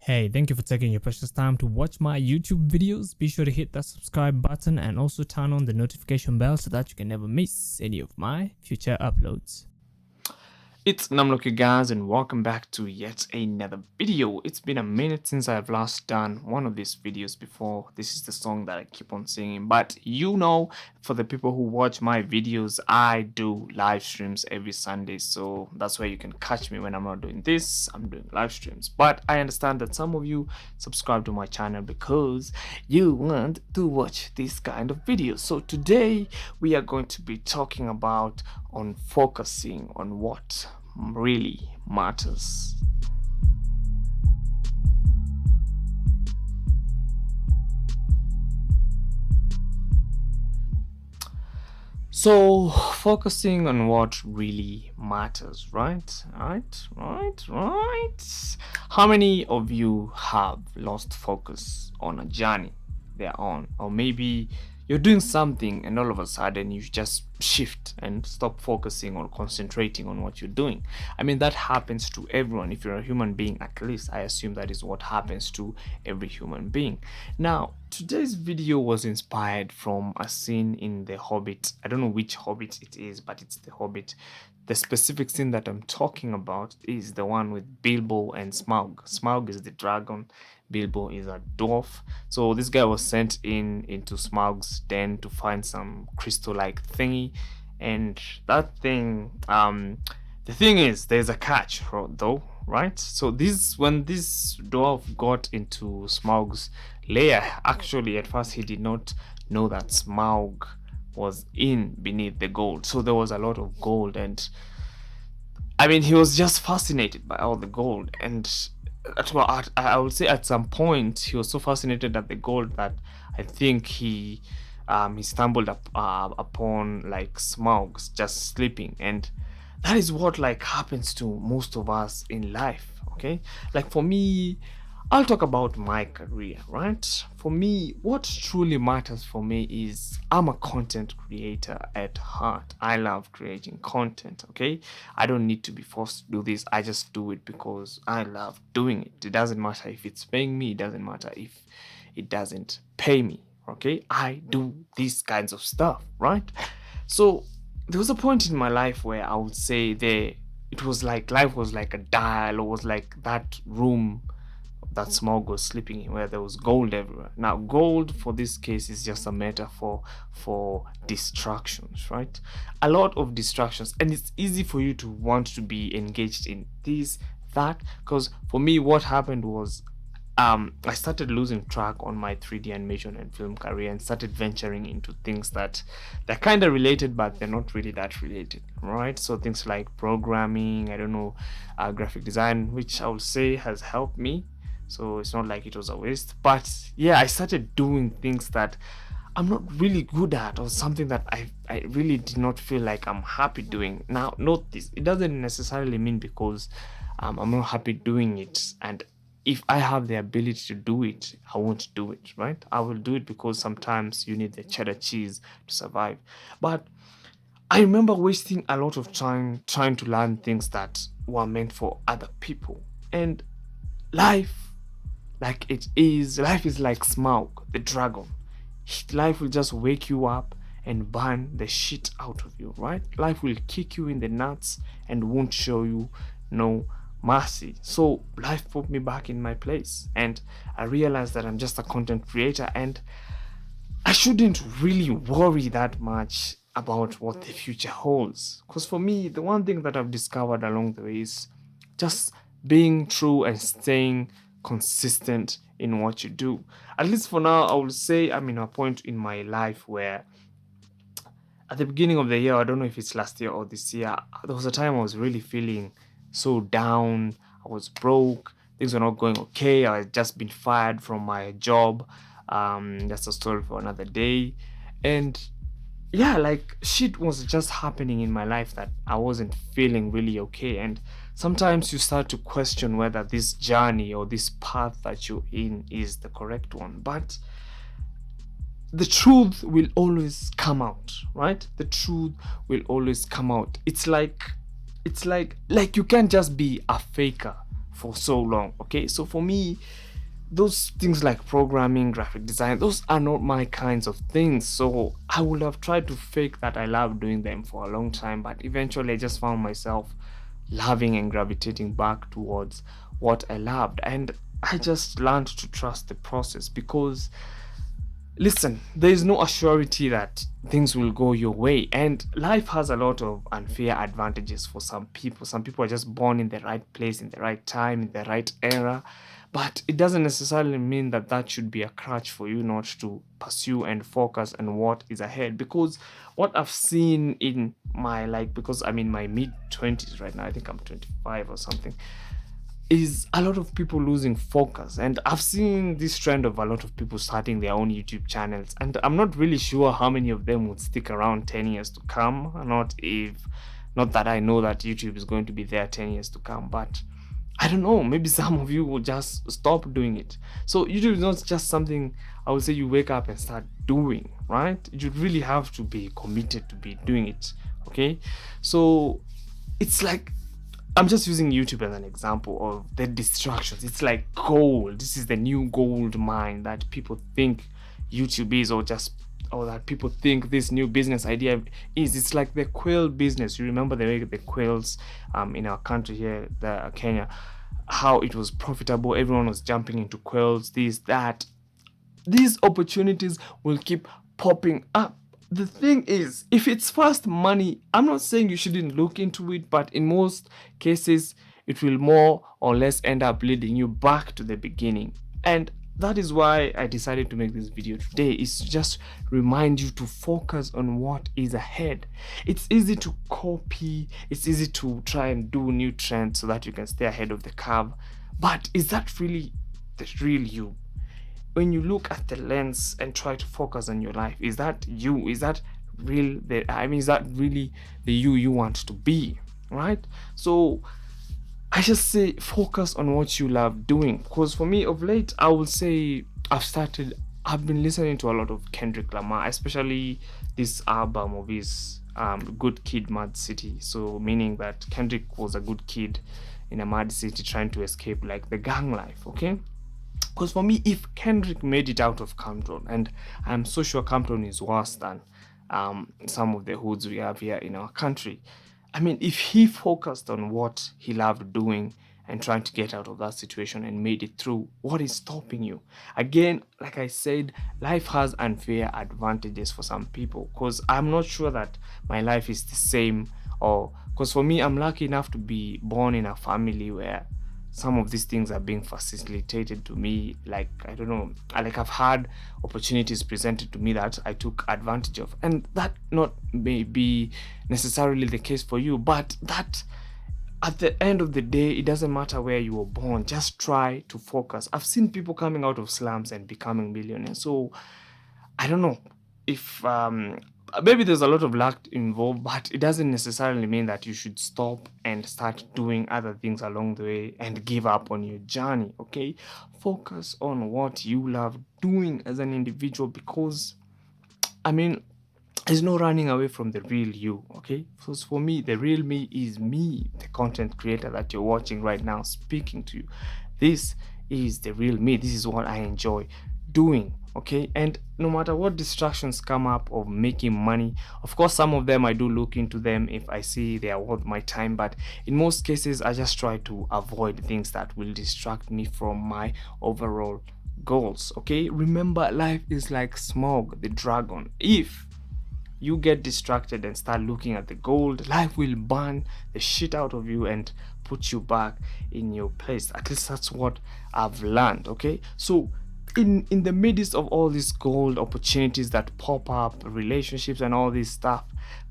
Hey, thank you for taking your precious time to watch my YouTube videos. Be sure to hit that subscribe button and also turn on the notification bell so that you can never miss any of my future uploads. It's nurmlock, you guys, and welcome back to yet another video. It's been a minute since I've last done one of these videos before. This is the song that I keep on singing, but for the people who watch my videos, I do live streams every Sunday, so that's where you can catch me. When I'm not doing this, I'm doing live streams. But I understand that some of you subscribe to my channel because you want to watch this kind of videos. So today we are going to be talking about on focusing on what really matters. So, focusing on what really matters, right? Right. How many of you have lost focus on a journey they're on? Or maybe you're doing something and all of a sudden you just shift and stop focusing or concentrating on what you're doing. I mean, that happens to everyone. If you're a human being, at least I assume that is what happens to every human being. Now, today's video was inspired from a scene in The Hobbit. I don't know which Hobbit it is, but it's The Hobbit. The specific scene that I'm talking about is the one with Bilbo and Smaug. Smaug is the dragon, Bilbo is a dwarf. So this guy was sent into Smaug's den to find some crystal-like thingy, and that thing, the thing is, there's a catch though, right? So when this dwarf got into Smaug's lair, actually at first he did not know that Smaug was in beneath the gold. So there was a lot of gold, and I mean, he was just fascinated by all the gold. And I would say at some point he was so fascinated at the gold that I think he stumbled upon like Smaug's just sleeping, and that is what like happens to most of us in life. Okay, like for me, I'll talk about my career, right? For me, what truly matters for me is I'm a content creator at heart. I love creating content, okay? I don't need to be forced to do this. I just do it because I love doing it. It doesn't matter if it's paying me, it doesn't matter if it doesn't pay me, okay? I do these kinds of stuff, right? So there was a point in my life where I would say it was like life was like a dial, or was like that room that Smaug was sleeping in, where there was gold everywhere. Now, gold for this case is just a metaphor for distractions, right? A lot of distractions, and it's easy for you to want to be engaged in this, that, because for me, what happened was I started losing track on my 3D animation and film career and started venturing into things that they're kind of related, but they're not really that related, right? So things like programming, I don't know, graphic design, which I would say has helped me. So it's not like it was a waste. But yeah, I started doing things that I'm not really good at, or something that I really did not feel like I'm happy doing. Now, note this, it doesn't necessarily mean because I'm not happy doing it, and if I have the ability to do it, I won't do it, right? I will do it because sometimes you need the cheddar cheese to survive. But I remember wasting a lot of time trying to learn things that were meant for other people. And life, life is like Smaug, the dragon. Life will just wake you up and burn the shit out of you, right? Life will kick you in the nuts and won't show you no mercy. So life put me back in my place, and I realized that I'm just a content creator, and I shouldn't really worry that much about what the future holds. Because for me, the one thing that I've discovered along the way is just being true and staying consistent in what you do. At least for now, I would say I'm in a point in my life where at the beginning of the year, I don't know if it's last year or this year, there was a time I was really feeling so down. I was broke, things were not going okay. I had just been fired from my job. That's a story for another day. And yeah, like shit was just happening in my life that I wasn't feeling really okay. And sometimes you start to question whether this journey or this path that you're in is the correct one. But the truth will always come out, right? The truth will always come out. It's like you can't just be a faker, for so long. Okay, so for me, those things like programming, graphic design, those are not my kinds of things. So I would have tried to fake that I love doing them for a long time, but eventually I just found myself loving and gravitating back towards what I loved. And I just learned to trust the process because, listen, there is no assurity that things will go your way, and life has a lot of unfair advantages for some people. Some people are just born in the right place, in the right time, in the right era, but it doesn't necessarily mean that that should be a crutch for you not to pursue and focus on what is ahead. Because what I've seen in my, like, because I'm in my mid 20s right now, I think I'm 25 or something, is a lot of people losing focus. And I've seen this trend of a lot of people starting their own YouTube channels, and I'm not really sure how many of them would stick around 10 years to come. Not that I know that YouTube is going to be there 10 years to come, but I don't know, maybe some of you will just stop doing it. So YouTube is not just something I would say you wake up and start doing, right? You really have to be committed to be doing it. Okay, so it's like, I'm just using YouTube as an example of the distractions. It's like gold. This is the new gold mine that people think YouTube is, or that people think this new business idea is. It's like the quill business. You remember the way the quills in our country here, Kenya, how it was profitable. Everyone was jumping into quills, this, that. These opportunities will keep popping up. The thing is, if it's fast money, I'm not saying you shouldn't look into it, but in most cases, it will more or less end up leading you back to the beginning. And that is why I decided to make this video today, is to just remind you to focus on what is ahead. It's easy to copy, it's easy to try and do new trends so that you can stay ahead of the curve. But is that really the real you? When you look at the lens and try to focus on your life, is that you? Is that real? Is that really the you want to be, right? So I just say focus on what you love doing. Because for me, of late, I will say I've been listening to a lot of Kendrick Lamar, especially this album of his Good Kid, Mad City. So meaning that Kendrick was a good kid in a mad city trying to escape like the gang life, okay? Because for me, if Kendrick made it out of Campton, and I'm so sure Campton is worse than some of the hoods we have here in our country. I mean, if he focused on what he loved doing and trying to get out of that situation and made it through, what is stopping you? Again, like I said, life has unfair advantages for some people, because I'm not sure that my life is the same, or because for me, I'm lucky enough to be born in a family where some of these things are being facilitated to me. Like, I don't know, like I've had opportunities presented to me that I took advantage of, and that not may be necessarily the case for you, but that at the end of the day, it doesn't matter where you were born. Just try to focus. I've seen people coming out of slums and becoming millionaires. So I don't know if maybe there's a lot of luck involved, but it doesn't necessarily mean that you should stop and start doing other things along the way and give up on your journey. Okay, focus on what you love doing as an individual, because I mean, there's no running away from the real you. Okay, because for me, the real me is me, the content creator that you're watching right now, speaking to you. This is the real me. This is what I enjoy doing. Okay, and no matter what distractions come up of making money, of course some of them I do look into them if I see they are worth my time, but in most cases I just try to avoid things that will distract me from my overall goals. Okay, remember, life is like Smog the dragon. If you get distracted and start looking at the gold, life will burn the shit out of you and put you back in your place. At least that's what I've learned. Okay, so in the midst of all these gold opportunities that pop up, relationships and all this stuff,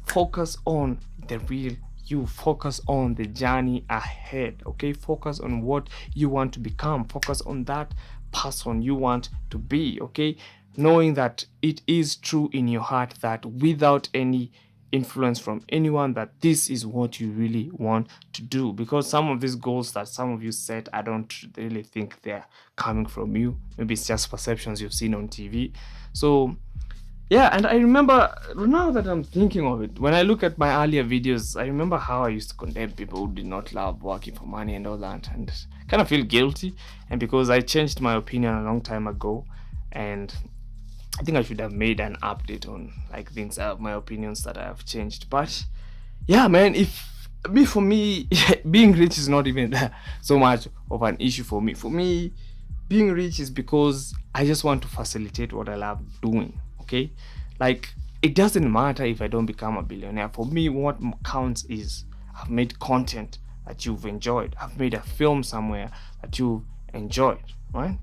focus on the real you. Focus on the journey ahead. Okay, focus on what you want to become. Focus on that person you want to be. Okay, knowing that it is true in your heart that without any influence from anyone, that this is what you really want to do. Because some of these goals that some of you set, I don't really think they're coming from you. Maybe it's just perceptions you've seen on TV. So yeah, and I remember, now that I'm thinking of it, when I look at my earlier videos, I remember how I used to condemn people who did not love working for money and all that, and kind of feel guilty, and because I changed my opinion a long time ago, and I think I should have made an update on like things, my opinions that I have changed. But yeah, man, if me for me, being rich is not even so much of an issue for me. For me, being rich is because I just want to facilitate what I love doing. Okay, like it doesn't matter if I don't become a billionaire. For me, what counts is I've made content that you've enjoyed. I've made a film somewhere that you've enjoyed, right?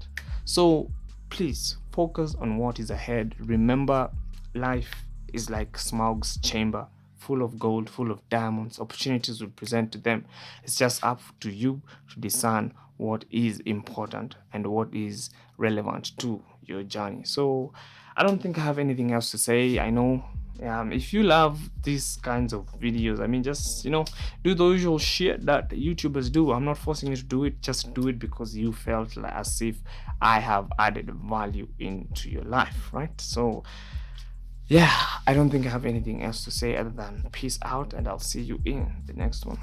So please focus on what is ahead. Remember, life is like Smaug's chamber, full of gold, full of diamonds. Opportunities will present to them. It's just up to you to discern what is important and what is relevant to your journey. So I don't think I have anything else to say. I know, if you love these kinds of videos, I mean, just do the usual shit that YouTubers do. I'm not forcing you to do it. Just do it because you felt like as if I have added value into your life, right? So yeah, I don't think I have anything else to say other than peace out, and I'll see you in the next one.